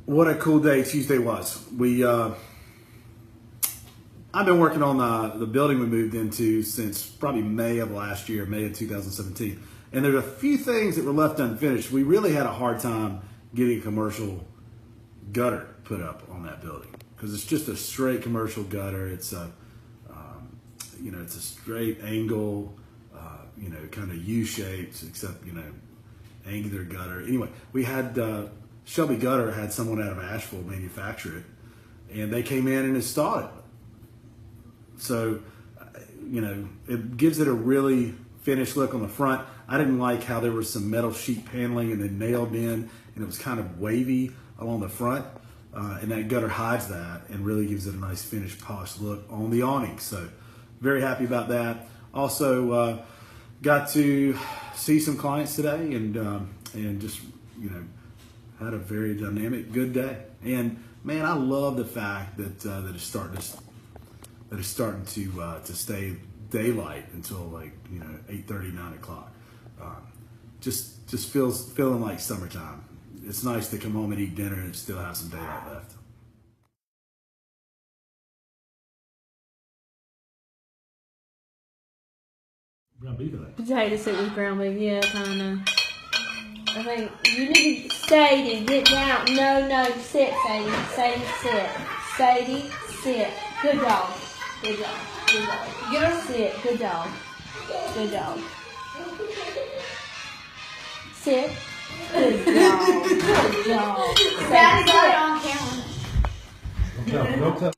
What a cool day Tuesday was. I've been working on the building we moved into since probably May of last year, May of 2017. And there's a few things that were left unfinished. We really had a hard time getting a commercial gutter put up on that building because it's just a straight commercial gutter. It's it's a straight angle, kind of U-shaped, except, angular gutter. Anyway, we had Shelby Gutter had someone out of Asheville manufacture it, and they came in and installed it. So, it gives it a really finished look on the front. I didn't like how there was some metal sheet paneling and then nailed in, and it was kind of wavy along the front. And that gutter hides that and really gives it a nice finished, polished look on the awning. So, very happy about that. Also, got to see some clients today and just, had a very dynamic, good day. And man, I love the fact that that it's starting to stay daylight until like 8:30, 9 o'clock. Just feeling like summertime. It's nice to come home and eat dinner and still have some daylight left. Ground beef today. Potato soup with ground beef, yeah, kinda. I think you need to Sadie, get down. No, sit, Sadie. Sadie, sit. Sadie, sit. Good dog. Good dog. Good dog. Get her. Sit. Good dog. Good dog. Sit. Good dog. Good dog. Daddy got it on camera. Don't tell.